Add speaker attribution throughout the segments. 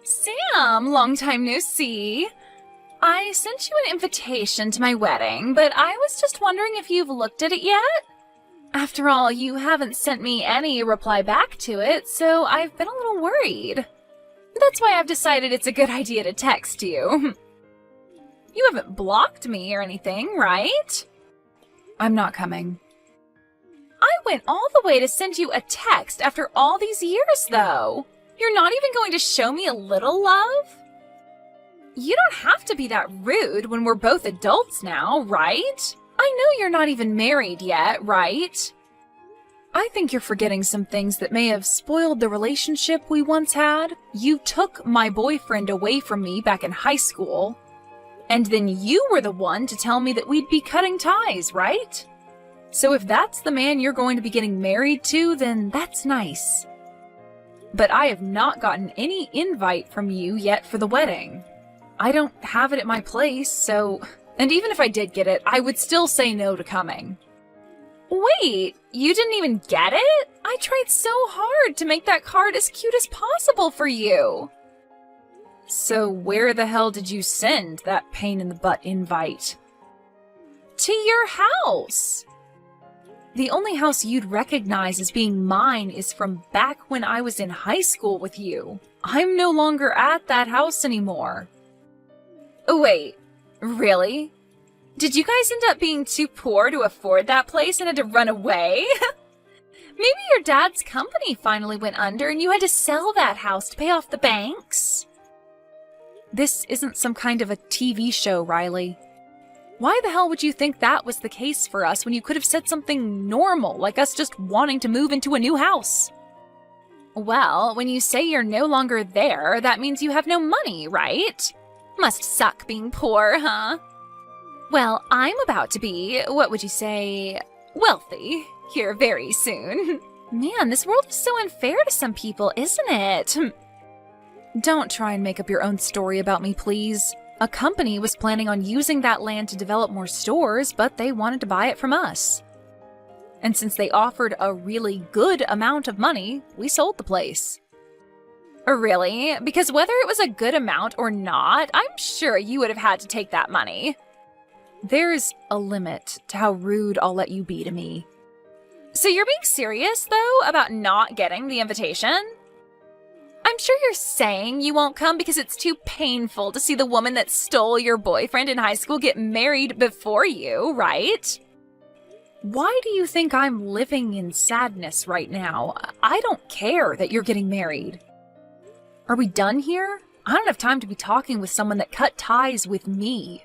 Speaker 1: Sam, long time no see. I sent you an invitation to my wedding, but I was just wondering if you've looked at it yet? After all, you haven't sent me any reply back to it, so I've been a little worried. That's why I've decided it's a good idea to text you. You haven't blocked me or anything, right? I'm not coming. I went all the way to send you a text after all these years, though. You're not even going to show me a little love? You don't have to be that rude when we're both adults now, right? I know you're not even married yet, right? I think you're forgetting some things that may have spoiled the relationship we once had. You took my boyfriend away from me back in high school, and then you were the one to tell me that we'd be cutting ties, right? So if that's the man you're going to be getting married to, then that's nice. But I have not gotten any invite from you yet for the wedding. I don't have it at my place, so... And even if I did get it, I would still say no to coming. Wait, you didn't even get it? I tried so hard to make that card as cute as possible for you. So where the hell did you send that pain-in-the-butt invite? To your house. The only house you'd recognize as being mine is from back when I was in high school with you. I'm no longer at that house anymore. Wait, really? Did you guys end up being too poor to afford that place and had to run away? Maybe your dad's company finally went under and you had to sell that house to pay off the banks? This isn't some kind of a TV show, Riley. Why the hell would you think that was the case for us when you could have said something normal, like us just wanting to move into a new house? Well, when you say you're no longer there, that means you have no money, right? Must suck being poor, huh? Well, I'm about to be, what would you say, wealthy here very soon. Man, this world is so unfair to some people, isn't it? Don't try and make up your own story about me, please. A company was planning on using that land to develop more stores, but they wanted to buy it from us. And since they offered a really good amount of money, we sold the place. Really? Because whether it was a good amount or not, I'm sure you would have had to take that money. There's a limit to how rude I'll let you be to me. So you're being serious, though, about not getting the invitation? I'm sure you're saying you won't come because it's too painful to see the woman that stole your boyfriend in high school get married before you, right? Why do you think I'm living in sadness right now? I don't care that you're getting married. Are we done here? I don't have time to be talking with someone that cut ties with me.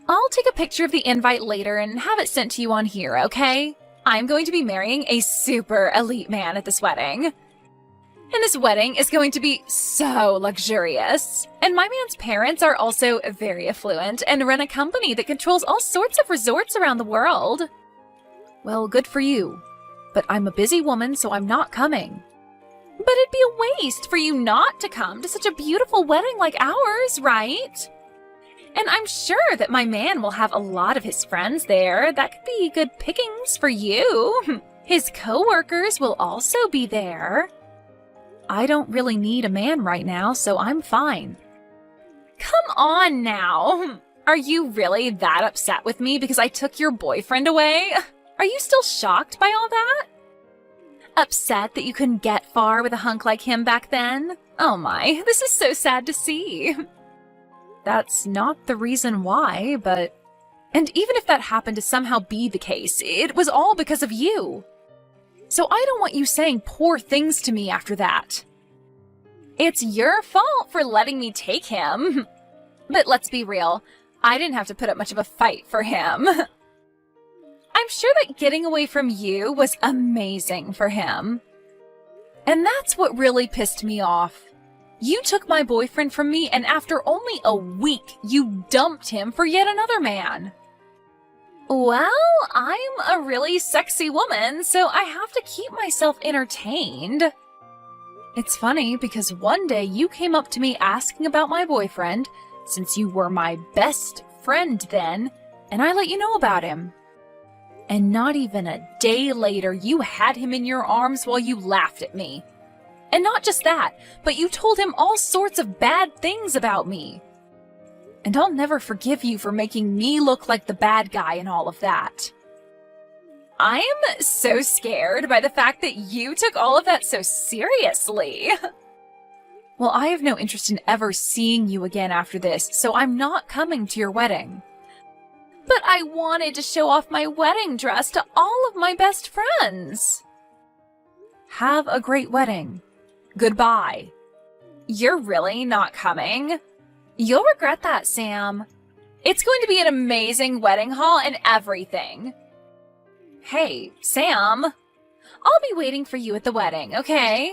Speaker 1: I'll take a picture of the invite later and have it sent to you on here, okay? I'm going to be marrying a super elite man at this wedding. And this wedding is going to be so luxurious. And my man's parents are also very affluent and run a company that controls all sorts of resorts around the world. Well, good for you. But I'm a busy woman, so I'm not coming. But it'd be a waste for you not to come to such a beautiful wedding like ours, right? And I'm sure that my man will have a lot of his friends there. That could be good pickings for you. His co-workers will also be there. I don't really need a man right now, so I'm fine. Come on now. Are you really that upset with me because I took your boyfriend away? Are you still shocked by all that? Upset that you couldn't get far with a hunk like him back then? Oh my, this is so sad to see. That's not the reason why, but... And even if that happened to somehow be the case, it was all because of you. So I don't want you saying poor things to me after that. It's your fault for letting me take him. But let's be real, I didn't have to put up much of a fight for him. I'm sure that getting away from you was amazing for him. And that's what really pissed me off. You took my boyfriend from me, and after only a week, you dumped him for yet another man. Well, I'm a really sexy woman, so I have to keep myself entertained. It's funny because one day you came up to me asking about my boyfriend, since you were my best friend then, and I let you know about him. And not even a day later, you had him in your arms while you laughed at me. And not just that, but you told him all sorts of bad things about me. And I'll never forgive you for making me look like the bad guy in all of that. I am so scared by the fact that you took all of that so seriously. Well, I have no interest in ever seeing you again after this, so I'm not coming to your wedding. But I wanted to show off my wedding dress to all of my best friends. Have a great wedding. Goodbye. You're really not coming? You'll regret that, Sam. It's going to be an amazing wedding hall and everything. Hey, Sam. I'll be waiting for you at the wedding, okay?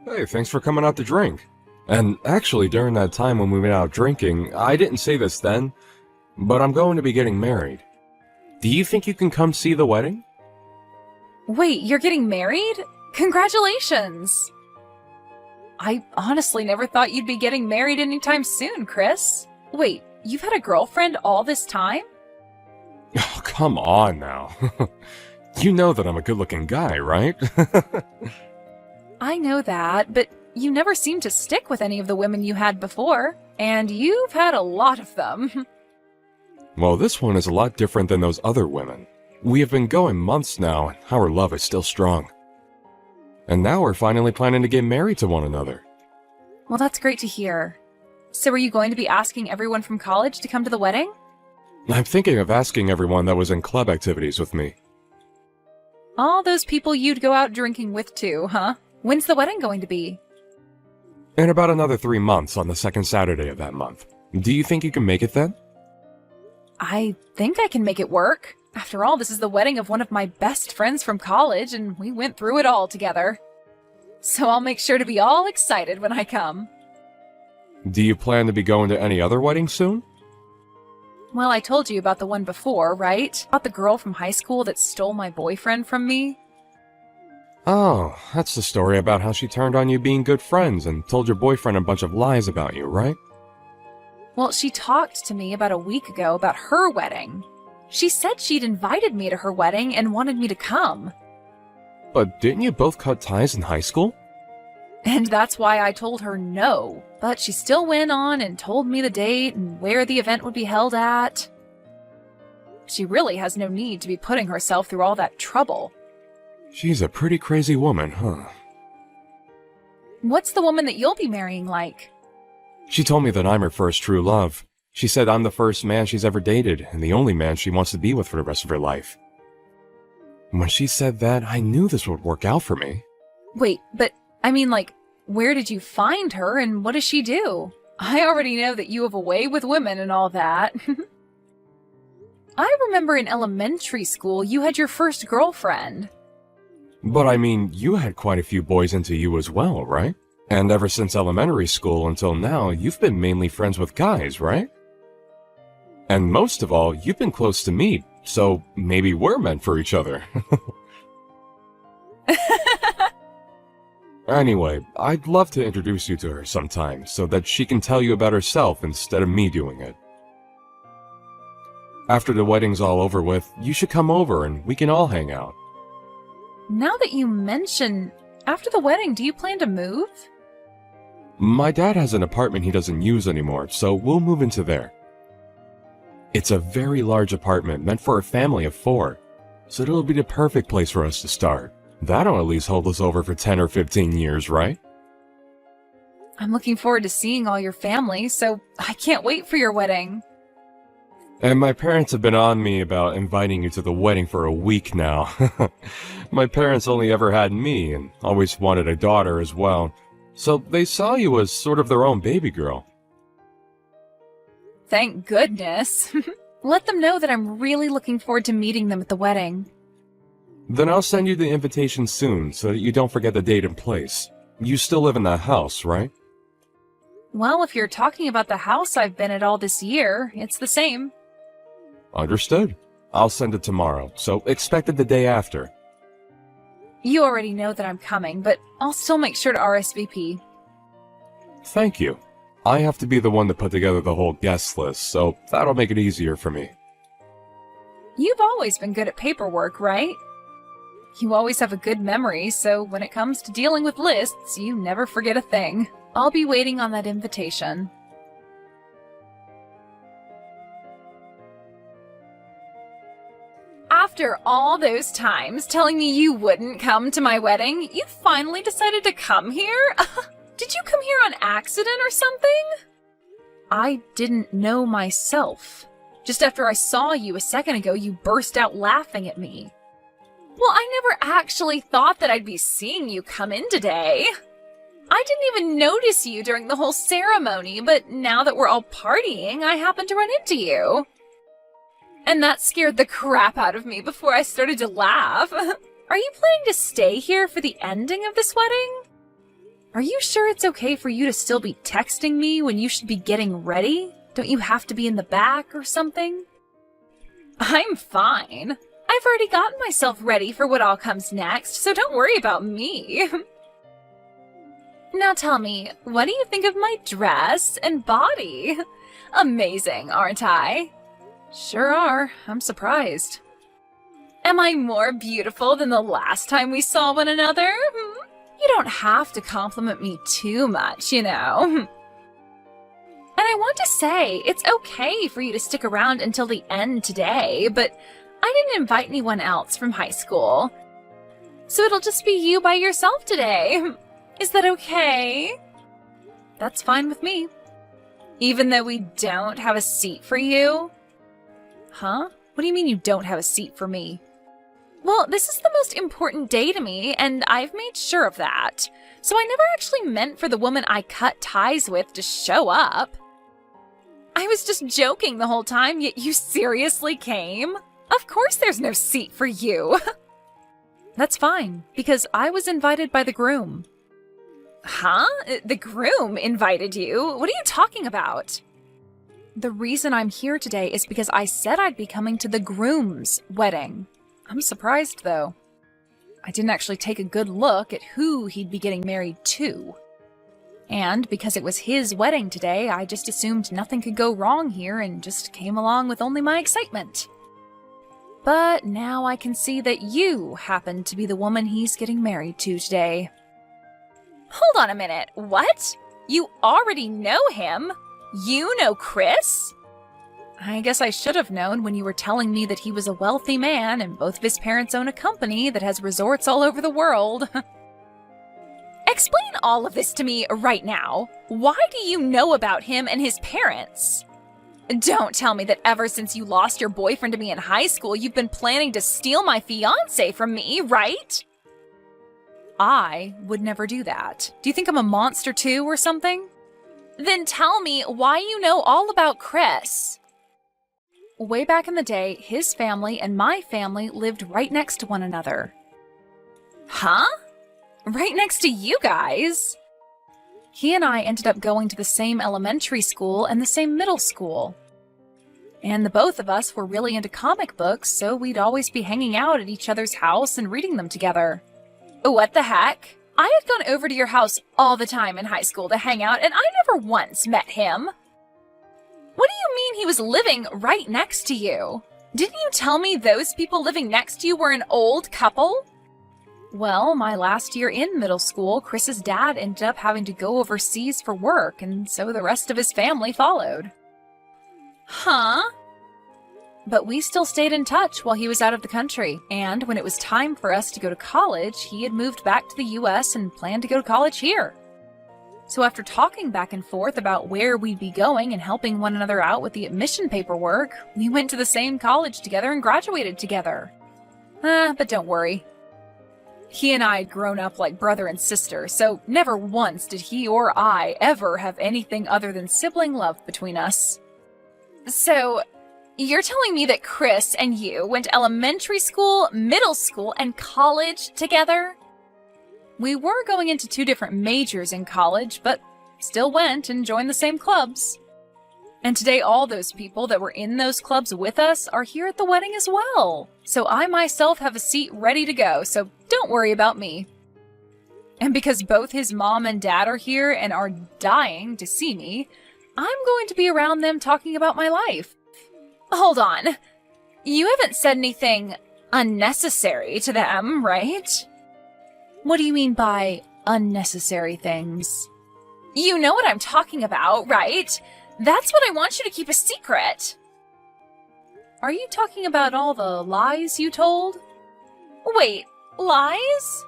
Speaker 2: Hey, thanks for coming out to drink. And actually, during that time when we went out drinking, I didn't say this then, but I'm going to be getting married. Do you think you can come see the wedding?
Speaker 1: Wait, you're getting married? Congratulations! I honestly never thought you'd be getting married anytime soon, Chris. Wait, you've had a girlfriend all this time?
Speaker 2: Oh, come on now. You know that I'm a good-looking guy, right?
Speaker 1: I know that, but you never seemed to stick with any of the women you had before, and you've had a lot of them.
Speaker 2: Well, this one is a lot different than those other women. We have been going months now, and our love is still strong. And now we're finally planning to get married to one another.
Speaker 1: Well, that's great to hear. So are you going to be asking everyone from college to come to the wedding?
Speaker 2: I'm thinking of asking everyone that was in club activities with me.
Speaker 1: All those people you'd go out drinking with too, huh? When's the wedding going to be?
Speaker 2: In about another 3 months on the second Saturday of that month. Do you think you can make it then?
Speaker 1: I think I can make it work. After all, this is the wedding of one of my best friends from college, and we went through it all together. So I'll make sure to be all excited when I come.
Speaker 2: Do you plan to be going to any other weddings soon?
Speaker 1: Well, I told you about the one before, right? About the girl from high school that stole my boyfriend from me.
Speaker 2: Oh, that's the story about how she turned on you being good friends and told your boyfriend a bunch of lies about you, right?
Speaker 1: Well, she talked to me about a week ago about her wedding. She said she'd invited me to her wedding and wanted me to come.
Speaker 2: But didn't you both cut ties in high school?
Speaker 1: And that's why I told her no. But she still went on and told me the date and where the event would be held at. She really has no need to be putting herself through all that trouble.
Speaker 2: She's a pretty crazy woman, huh?
Speaker 1: What's the woman that you'll be marrying like?
Speaker 2: She told me that I'm her first true love. She said I'm the first man she's ever dated and the only man she wants to be with for the rest of her life. When she said that, I knew this would work out for me.
Speaker 1: Wait, but I mean, like, where did you find her and what does she do? I already know that you have a way with women and all that. I remember in elementary school you had your first girlfriend.
Speaker 2: But I mean, you had quite a few boys into you as well, right? And ever since elementary school until now, you've been mainly friends with guys, right? And most of all, you've been close to me, so maybe we're meant for each other. Anyway, I'd love to introduce you to her sometime so that she can tell you about herself instead of me doing it. After the wedding's all over with, you should come over and we can all hang out.
Speaker 1: Now that you mention, after the wedding, do you plan to move?
Speaker 2: My dad has an apartment he doesn't use anymore, so we'll move into there. It's a very large apartment meant for a family of 4, so it'll be the perfect place for us to start. That'll at least hold us over for 10 or 15 years, right?
Speaker 1: I'm looking forward to seeing all your family, so I can't wait for your wedding.
Speaker 2: And my parents have been on me about inviting you to the wedding for a week now. My parents only ever had me and always wanted a daughter as well, so they saw you as sort of their own baby girl.
Speaker 1: Thank goodness. Let them know that I'm really looking forward to meeting them at the wedding.
Speaker 2: Then I'll send you the invitation soon so that you don't forget the date and place. You still live in that house, right?
Speaker 1: Well, if you're talking about the house I've been at all this year, it's the same.
Speaker 2: Understood. I'll send it tomorrow, so expect it the day after.
Speaker 1: You already know that I'm coming, but I'll still make sure to RSVP.
Speaker 2: Thank you. I have to be the one to put together the whole guest list, so that'll make it easier for me.
Speaker 1: You've always been good at paperwork, right? You always have a good memory, so when it comes to dealing with lists, you never forget a thing. I'll be waiting on that invitation. After all those times telling me you wouldn't come to my wedding, you finally decided to come here? Did you come here on accident or something? I didn't know myself. Just after I saw you a second ago, you burst out laughing at me. Well, I never actually thought that I'd be seeing you come in today. I didn't even notice you during the whole ceremony, but now that we're all partying, I happened to run into you. And that scared the crap out of me before I started to laugh. Are you planning to stay here for the ending of this wedding? Are you sure it's okay for you to still be texting me when you should be getting ready? Don't you have to be in the back or something? I'm fine. I've already gotten myself ready for what all comes next, so don't worry about me. Now tell me, what do you think of my dress and body? Amazing, aren't I? Sure are. I'm surprised. Am I more beautiful than the last time we saw one another? You don't have to compliment me too much, you know. And I want to say, it's okay for you to stick around until the end today, but I didn't invite anyone else from high school. So it'll just be you by yourself today. Is that okay? That's fine with me. Even though we don't have a seat for you? Huh? What do you mean you don't have a seat for me? Well, this is the most important day to me, and I've made sure of that. So I never actually meant for the woman I cut ties with to show up. I was just joking the whole time, yet you seriously came? Of course there's no seat for you. That's fine, because I was invited by the groom. Huh? The groom invited you? What are you talking about? The reason I'm here today is because I said I'd be coming to the groom's wedding. I'm surprised, though. I didn't actually take a good look at who he'd be getting married to. And because it was his wedding today, I just assumed nothing could go wrong here and just came along with only my excitement. But now I can see that you happen to be the woman he's getting married to today. Hold on a minute, what? You already know him? You know Chris? I guess I should have known when you were telling me that he was a wealthy man and both of his parents own a company that has resorts all over the world. Explain all of this to me right now. Why do you know about him and his parents? Don't tell me that ever since you lost your boyfriend to me in high school, you've been planning to steal my fiancé from me, right? I would never do that. Do you think I'm a monster too or something? Then tell me why you know all about Chris. Way back in the day, his family and my family lived right next to one another. Huh? Right next to you guys? He and I ended up going to the same elementary school and the same middle school. And the both of us were really into comic books, so we'd always be hanging out at each other's house and reading them together. What the heck? I had gone over to your house all the time in high school to hang out, and I never once met him. What do you mean he was living right next to you? Didn't you tell me those people living next to you were an old couple? Well, my last year in middle school, Chris's dad ended up having to go overseas for work, and so the rest of his family followed. Huh? But we still stayed in touch while he was out of the country, and when it was time for us to go to college, he had moved back to the US and planned to go to college here. So after talking back and forth about where we'd be going and helping one another out with the admission paperwork, we went to the same college together and graduated together. But don't worry. He and I had grown up like brother and sister, so never once did he or I ever have anything other than sibling love between us. So, you're telling me that Chris and you went to elementary school, middle school, and college together? We were going into 2 different majors in college, but still went and joined the same clubs. And today all those people that were in those clubs with us are here at the wedding as well. So I myself have a seat ready to go, so don't worry about me. And because both his mom and dad are here and are dying to see me, I'm going to be around them talking about my life. Hold on. You haven't said anything unnecessary to them, right? What do you mean by unnecessary things? You know what I'm talking about, right? That's what I want you to keep a secret. Are you talking about all the lies you told? Wait, lies?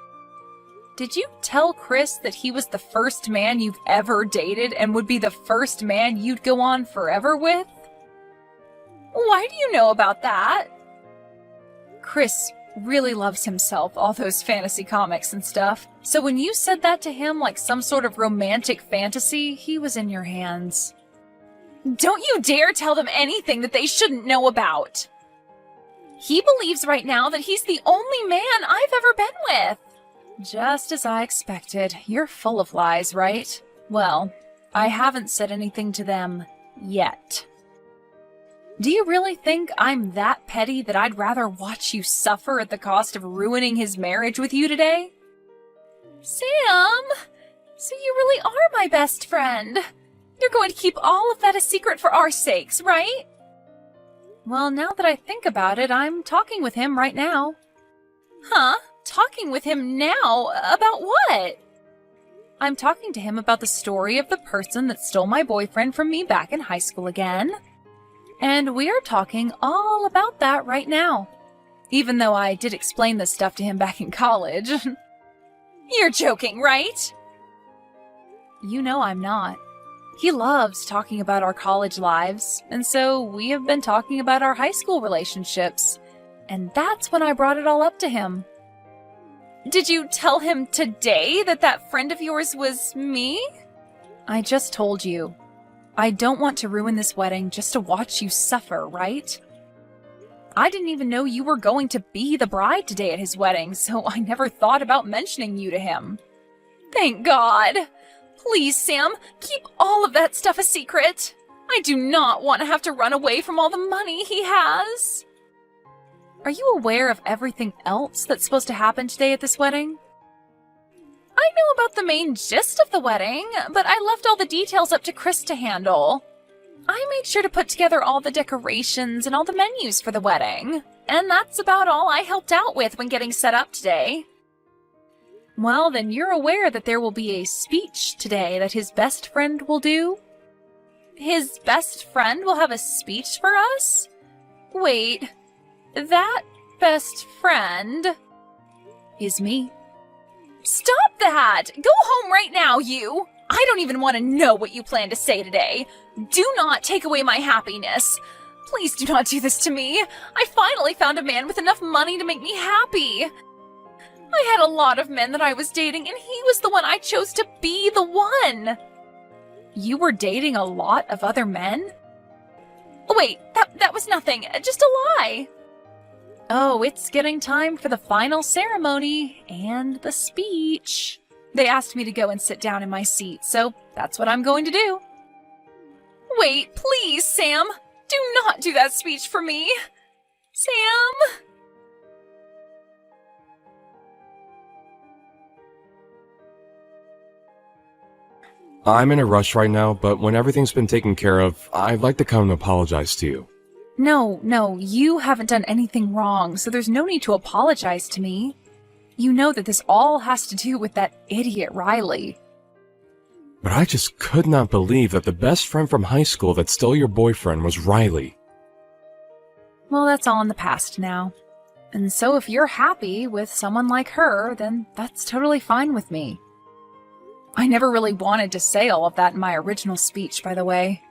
Speaker 1: Did you tell Chris that he was the first man you've ever dated and would be the first man you'd go on forever with? Why do you know about that? Chris really loves himself, all those fantasy comics and stuff. So when you said that to him like some sort of romantic fantasy, he was in your hands. Don't you dare tell them anything that they shouldn't know about. He believes right now that he's the only man I've ever been with. Just as I expected. You're full of lies, right? Well, I haven't said anything to them yet. Do you really think I'm that petty that I'd rather watch you suffer at the cost of ruining his marriage with you today? Sam! So you really are my best friend. You're going to keep all of that a secret for our sakes, right? Well, now that I think about it, I'm talking with him right now. Huh? Talking with him now? About what? I'm talking to him about the story of the person that stole my boyfriend from me back in high school again. And we are talking all about that right now. Even though I did explain this stuff to him back in college. You're joking, right? You know I'm not. He loves talking about our college lives, and so we have been talking about our high school relationships. And that's when I brought it all up to him. Did you tell him today that that friend of yours was me? I just told you. I don't want to ruin this wedding just to watch you suffer, right? I didn't even know you were going to be the bride today at his wedding, so I never thought about mentioning you to him. Thank God! Please, Sam, keep all of that stuff a secret. I do not want to have to run away from all the money he has. Are you aware of everything else that's supposed to happen today at this wedding? I know about the main gist of the wedding, but I left all the details up to Chris to handle. I made sure to put together all the decorations and all the menus for the wedding, and that's about all I helped out with when getting set up today. Well, then you're aware that there will be a speech today that his best friend will do? His best friend will have a speech for us? Wait, that best friend is me. Stop that! Go home right now, you! I don't even want to know what you plan to say today. Do not take away my happiness. Please do not do this to me. I finally found a man with enough money to make me happy. I had a lot of men that I was dating, and he was the one I chose to be the one. You were dating a lot of other men? Wait, that was nothing. Just a lie. Oh, it's getting time for the final ceremony and the speech. They asked me to go and sit down in my seat, so that's what I'm going to do. Wait, please, Sam. Do not do that speech for me. Sam!
Speaker 2: I'm in a rush right now, but when everything's been taken care of, I'd like to come and apologize to you.
Speaker 1: No, you haven't done anything wrong, so there's no need to apologize to me. You know that this all has to do with that idiot Riley.
Speaker 2: But I just could not believe that the best friend from high school that stole your boyfriend was Riley.
Speaker 1: Well, that's all in the past now. And so if you're happy with someone like her, then that's totally fine with me. I never really wanted to say all of that in my original speech, by the way.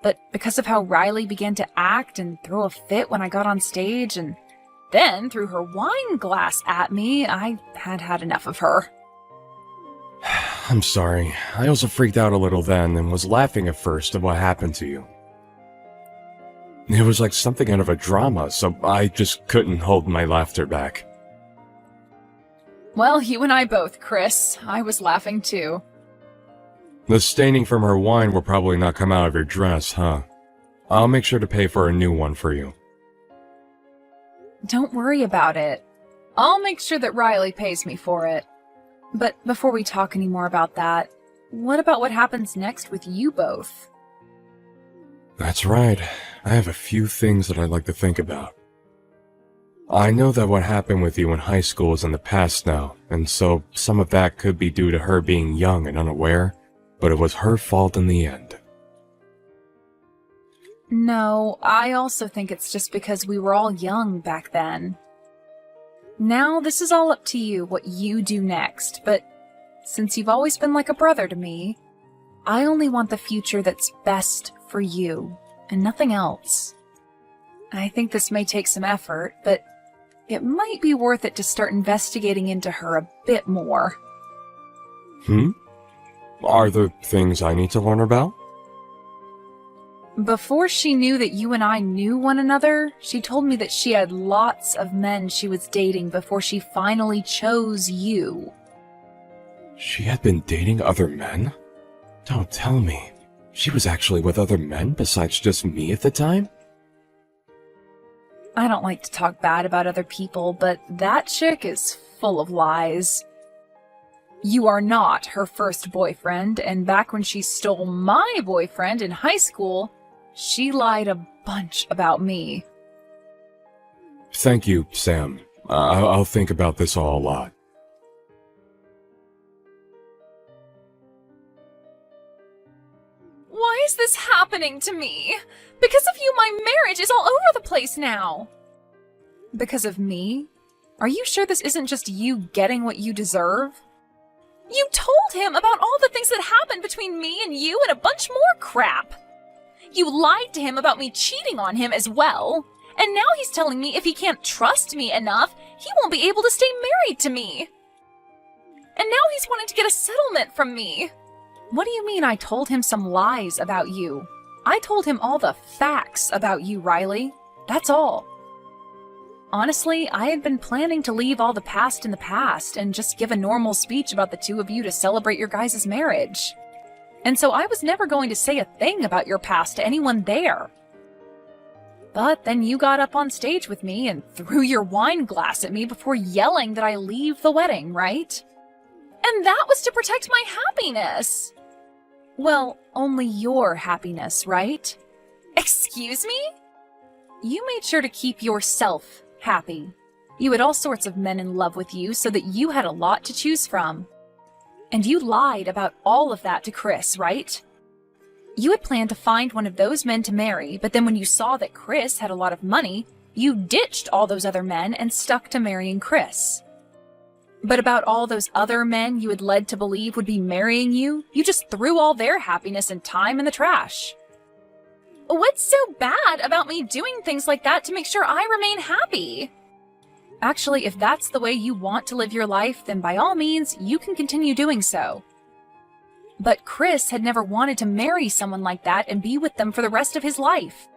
Speaker 1: But because of how Riley began to act and throw a fit when I got on stage, and then threw her wine glass at me, I had enough of her.
Speaker 2: I'm sorry. I also freaked out a little then and was laughing at first at what happened to you. It was like something out of a drama, so I just couldn't hold my laughter back.
Speaker 1: Well, you and I both, Chris. I was laughing too.
Speaker 2: The staining from her wine will probably not come out of your dress, huh? I'll make sure to pay for a new one for you.
Speaker 1: Don't worry about it. I'll make sure that Riley pays me for it. But before we talk any more about that, what about what happens next with you both?
Speaker 2: That's right. I have a few things that I'd like to think about. I know that what happened with you in high school is in the past now, and so some of that could be due to her being young and unaware, but it was her fault in the end.
Speaker 1: No, I also think it's just because we were all young back then. Now, this is all up to you, what you do next, but since you've always been like a brother to me, I only want the future that's best for you, and nothing else. I think this may take some effort, but it might be worth it to start investigating into her a bit more.
Speaker 2: Are there things I need to learn about?
Speaker 1: Before she knew that you and I knew one another, she told me that she had lots of men she was dating before she finally chose you.
Speaker 2: She had been dating other men? Don't tell me. She was actually with other men besides just me at the time?
Speaker 1: I don't like to talk bad about other people, but that chick is full of lies. You are not her first boyfriend, and back when she stole my boyfriend in high school, she lied a bunch about me.
Speaker 2: Thank you, Sam. I'll think about this all a lot.
Speaker 1: Why is this happening to me? Because of you, my marriage is all over the place now. Because of me? Are you sure this isn't just you getting what you deserve? You told him about all the things that happened between me and you and a bunch more crap. You lied to him about me cheating on him as well. And now he's telling me if he can't trust me enough, he won't be able to stay married to me. And now he's wanting to get a settlement from me. What do you mean I told him some lies about you? I told him all the facts about you, Riley. That's all. Honestly, I had been planning to leave all the past in the past and just give a normal speech about the two of you to celebrate your guys' marriage. And so I was never going to say a thing about your past to anyone there. But then you got up on stage with me and threw your wine glass at me before yelling that I leave the wedding, right? And that was to protect my happiness. Well, only your happiness, right? Excuse me? You made sure to keep yourself happy. You had all sorts of men in love with you so that you had a lot to choose from. And you lied about all of that to Chris, right? You had planned to find one of those men to marry, but then when you saw that Chris had a lot of money, you ditched all those other men and stuck to marrying Chris. But about all those other men you had led to believe would be marrying you, you just threw all their happiness and time in the trash. What's so bad about me doing things like that to make sure I remain happy? Actually, if that's the way you want to live your life, then by all means, you can continue doing so. But Chris had never wanted to marry someone like that and be with them for the rest of his life.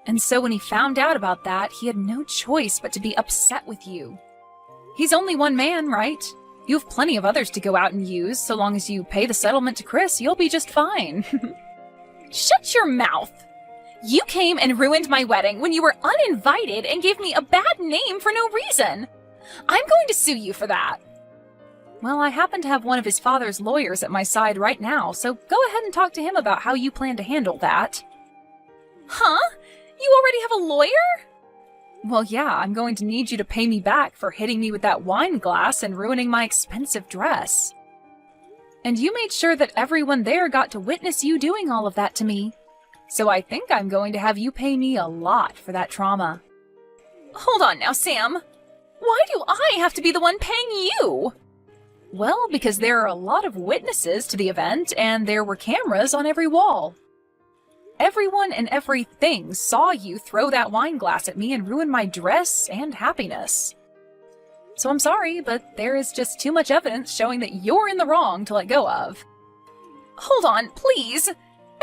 Speaker 1: And so when he found out about that, he had no choice but to be upset with you. He's only one man, right? You have plenty of others to go out and use. So long as you pay the settlement to Chris, you'll be just fine. Shut your mouth! You came and ruined my wedding when you were uninvited and gave me a bad name for no reason. I'm going to sue you for that. Well, I happen to have one of his father's lawyers at my side right now, so go ahead and talk to him about how you plan to handle that. Huh? You already have a lawyer? Well, yeah, I'm going to need you to pay me back for hitting me with that wine glass and ruining my expensive dress. And you made sure that everyone there got to witness you doing all of that to me. So I think I'm going to have you pay me a lot for that trauma. Hold on now, Sam. Why do I have to be the one paying you? Well, because there are a lot of witnesses to the event, and there were cameras on every wall. Everyone and everything saw you throw that wine glass at me and ruin my dress and happiness. So I'm sorry, but there is just too much evidence showing that you're in the wrong to let go of. Hold on, please.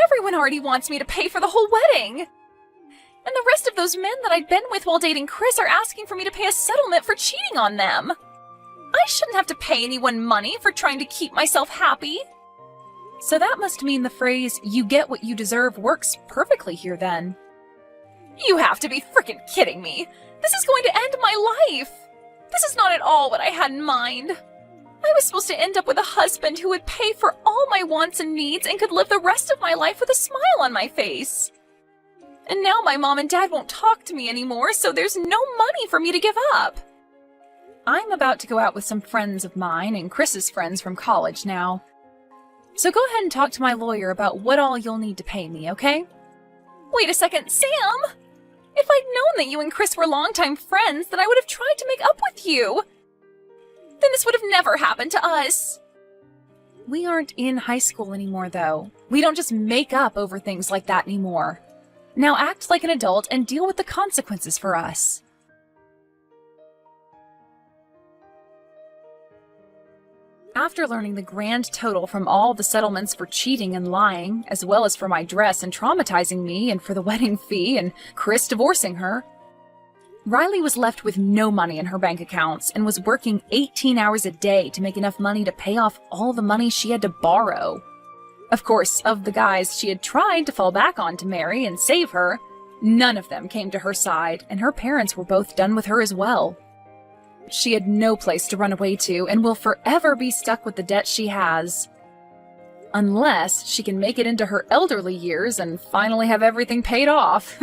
Speaker 1: Everyone already wants me to pay for the whole wedding. And the rest of those men that I'd been with while dating Chris are asking for me to pay a settlement for cheating on them. I shouldn't have to pay anyone money for trying to keep myself happy. So that must mean the phrase, "you get what you deserve," works perfectly here then. You have to be frickin' kidding me. This is going to end my life. This is not at all what I had in mind. I was supposed to end up with a husband who would pay for all my wants and needs and could live the rest of my life with a smile on my face. And now my mom and dad won't talk to me anymore, so there's no money for me to give up. I'm about to go out with some friends of mine and Chris's friends from college now. So go ahead and talk to my lawyer about what all you'll need to pay me, okay? Wait a second, Sam! If I'd known that you and Chris were longtime friends, then I would have tried to make up with you. Then this would have never happened to us. We aren't in high school anymore, though. We don't just make up over things like that anymore. Now act like an adult and deal with the consequences for us. After learning the grand total from all the settlements for cheating and lying, as well as for my dress and traumatizing me and for the wedding fee and Chris divorcing her, Riley was left with no money in her bank accounts and was working 18 hours a day to make enough money to pay off all the money she had to borrow. Of course, of the guys she had tried to fall back on to marry and save her, none of them came to her side, and her parents were both done with her as well. She had no place to run away to and will forever be stuck with the debt she has. Unless she can make it into her elderly years and finally have everything paid off.